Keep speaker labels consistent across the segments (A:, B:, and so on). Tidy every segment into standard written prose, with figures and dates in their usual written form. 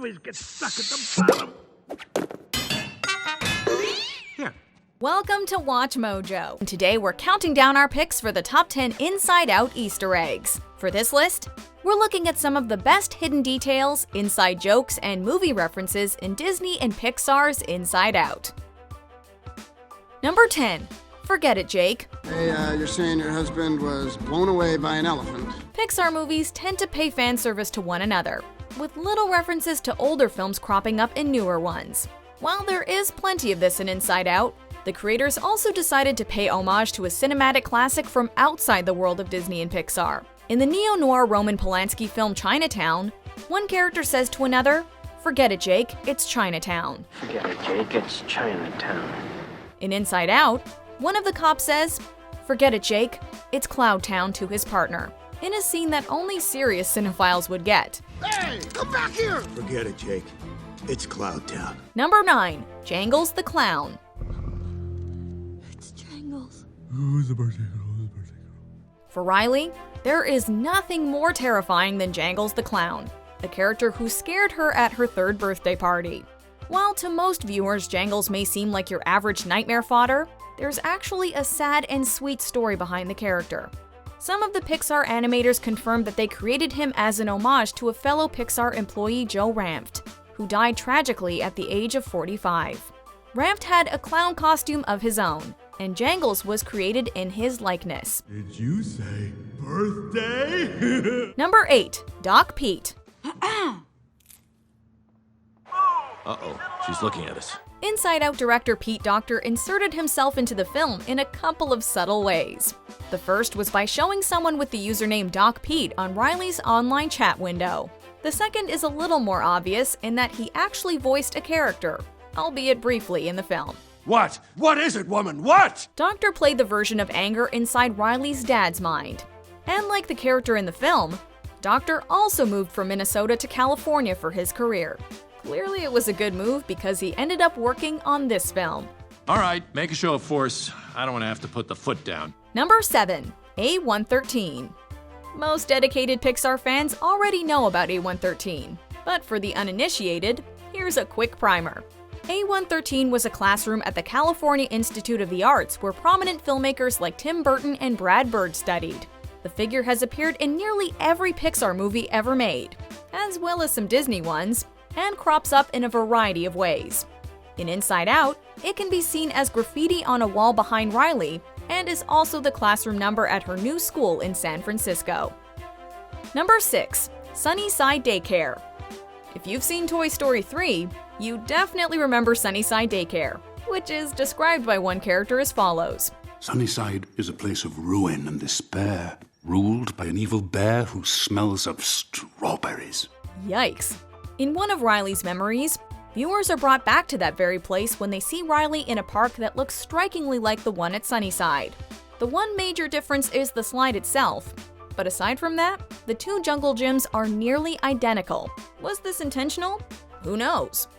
A: always get stuck at the bottom. Here.
B: Welcome to Watch Mojo. Today we're counting down our picks for the top 10 Inside Out Easter eggs. For this list, we're looking at some of the best hidden details, inside jokes, and movie references in Disney and Pixar's Inside Out. Number 10. Forget It, Jake.
C: Hey, you're saying your husband was blown away by an elephant.
B: Pixar movies tend to pay fan service to one another, with little references to older films cropping up in newer ones. While there is plenty of this in Inside Out, the creators also decided to pay homage to a cinematic classic from outside the world of Disney and Pixar. In the neo-noir Roman Polanski film Chinatown, one character says to another, "Forget it, Jake, it's Chinatown."
D: Forget it, Jake, it's Chinatown.
B: In Inside Out, one of the cops says, "Forget it, Jake, it's Cloud Town" to his partner, in a scene that only serious cinephiles would get.
C: Hey, come back here!
A: Forget it, Jake. It's Cloud Town.
B: Number 9. Jangles the Clown.
E: It's Jangles.
A: Who's the birthday girl?
B: For Riley, there is nothing more terrifying than Jangles the Clown, the character who scared her at her 3rd birthday party. While to most viewers Jangles may seem like your average nightmare fodder, there's actually a sad and sweet story behind the character. Some of the Pixar animators confirmed that they created him as an homage to a fellow Pixar employee, Joe Ranft, who died tragically at the age of 45. Ranft had a clown costume of his own, and Jangles was created in his likeness.
A: Did you say birthday?
B: Number 8. Doc Pete.
F: Uh-oh, she's looking at us.
B: Inside Out director Pete Docter inserted himself into the film in a couple of subtle ways. The first was by showing someone with the username Doc Pete on Riley's online chat window. The second is a little more obvious in that he actually voiced a character, albeit briefly, in the film.
A: What? What is it, woman? What?
B: Docter played the version of anger inside Riley's dad's mind. And like the character in the film, Docter also moved from Minnesota to California for his career. Clearly it was a good move because he ended up working on this film.
F: All right, make a show of force. I don't want to have to put the foot down.
B: Number 7. A113. Most dedicated Pixar fans already know about A113, but for the uninitiated, here's a quick primer. A113 was a classroom at the California Institute of the Arts where prominent filmmakers like Tim Burton and Brad Bird studied. The figure has appeared in nearly every Pixar movie ever made, as well as some Disney ones, and crops up in a variety of ways. In Inside Out, it can be seen as graffiti on a wall behind Riley, and is also the classroom number at her new school in San Francisco. Number 6. Sunnyside Daycare. If you've seen Toy Story 3, you definitely remember Sunnyside Daycare, which is described by one character as follows.
G: Sunnyside is a place of ruin and despair, ruled by an evil bear who smells of strawberries.
B: Yikes. In one of Riley's memories, viewers are brought back to that very place when they see Riley in a park that looks strikingly like the one at Sunnyside. The one major difference is the slide itself, but aside from that, the two jungle gyms are nearly identical. Was this intentional? Who knows?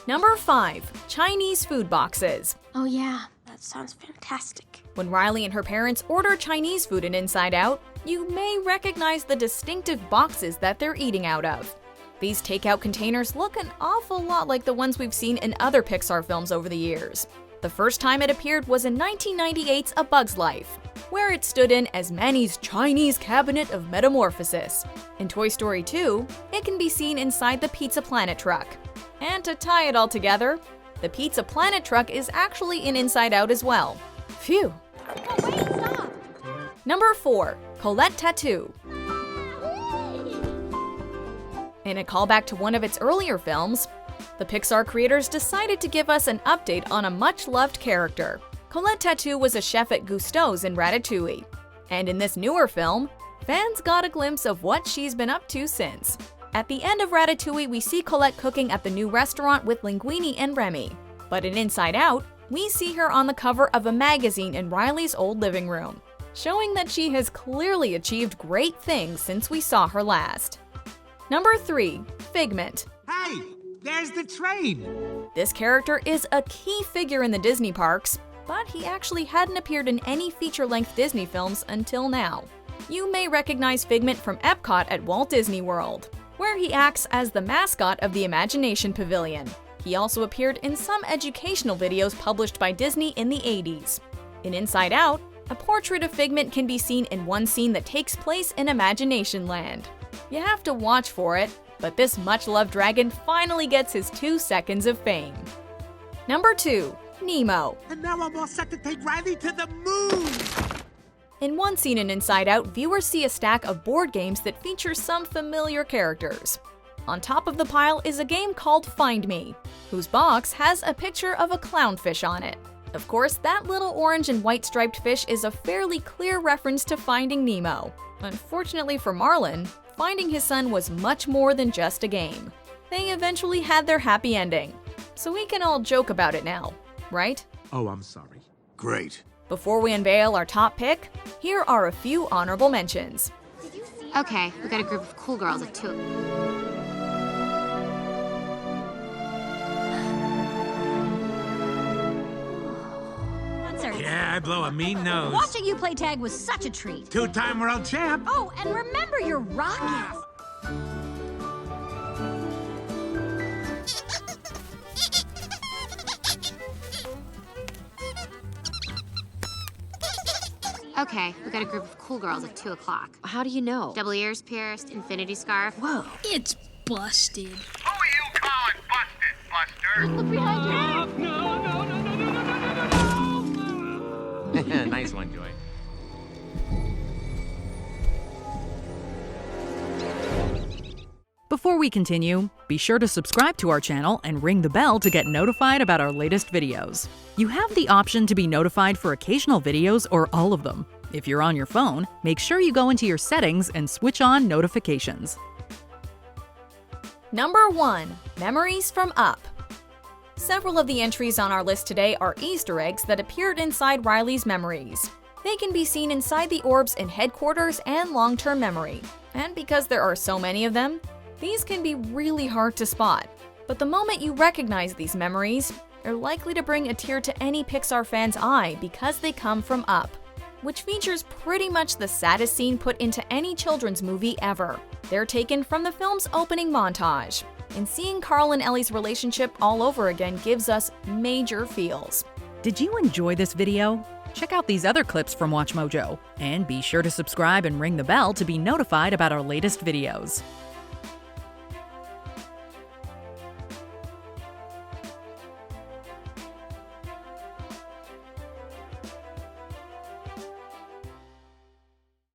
B: Number 5. Chinese food boxes.
E: Oh yeah, that sounds fantastic.
B: When Riley and her parents order Chinese food in Inside Out, you may recognize the distinctive boxes that they're eating out of. These takeout containers look an awful lot like the ones we've seen in other Pixar films over the years. The first time it appeared was in 1998's A Bug's Life, where it stood in as Manny's Chinese Cabinet of Metamorphosis. In Toy Story 2, it can be seen inside the Pizza Planet truck. And to tie it all together, the Pizza Planet truck is actually in Inside Out as well. Phew!
E: Oh, wait, stop!
B: Number 4. Colette Tattoo. In a callback to one of its earlier films, the Pixar creators decided to give us an update on a much-loved character. Colette Tattoo was a chef at Gusteau's in Ratatouille. And in this newer film, fans got a glimpse of what she's been up to since. At the end of Ratatouille, we see Colette cooking at the new restaurant with Linguini and Remy. But in Inside Out, we see her on the cover of a magazine in Riley's old living room, showing that she has clearly achieved great things since we saw her last. Number 3. Figment.
A: Hey, there's the train.
B: This character is a key figure in the Disney parks, but he actually hadn't appeared in any feature-length Disney films until now. You may recognize Figment from Epcot at Walt Disney World, where he acts as the mascot of the Imagination Pavilion. He also appeared in some educational videos published by Disney in the 80s. In Inside Out, a portrait of Figment can be seen in one scene that takes place in Imagination Land. You have to watch for it, but this much-loved dragon finally gets his 2 seconds of fame. Number 2. Nemo.
A: And now I'm all set to take Riley to the moon!
B: In one scene in Inside Out, viewers see a stack of board games that feature some familiar characters. On top of the pile is a game called Find Me, whose box has a picture of a clownfish on it. Of course, that little orange and white striped fish is a fairly clear reference to Finding Nemo. Unfortunately for Marlin, finding his son was much more than just a game. They eventually had their happy ending, so we can all joke about it now, right?
A: Oh, I'm sorry.
C: Great.
B: Before we unveil our top pick, here are a few honorable mentions.
H: Okay, we got a group of cool girls at 2.
A: Yeah, I blow a mean nose.
E: Watching you play tag was such a treat.
A: 2-time world champ.
E: Oh, and remember your rocket.
H: Okay, we got a group of cool girls at 2 o'clock.
I: How do you know?
H: Double ears pierced, infinity scarf.
I: Whoa.
E: It's busted.
J: Who are you calling busted, Buster?
E: Look behind you.
F: Nice one, Joy.
K: Before we continue, be sure to subscribe to our channel and ring the bell to get notified about our latest videos. You have the option to be notified for occasional videos or all of them. If you're on your phone, make sure you go into your settings and switch on notifications.
B: Number 1. Memories from Up. Several of the entries on our list today are Easter eggs that appeared inside Riley's memories. They can be seen inside the orbs in Headquarters and Long-Term Memory. And because there are so many of them, these can be really hard to spot. But the moment you recognize these memories, they're likely to bring a tear to any Pixar fan's eye because they come from Up, which features pretty much the saddest scene put into any children's movie ever. They're taken from the film's opening montage, and seeing Carl and Ellie's relationship all over again gives us major feels.
K: Did you enjoy this video? Check out these other clips from WatchMojo, and be sure to subscribe and ring the bell to be notified about our latest videos.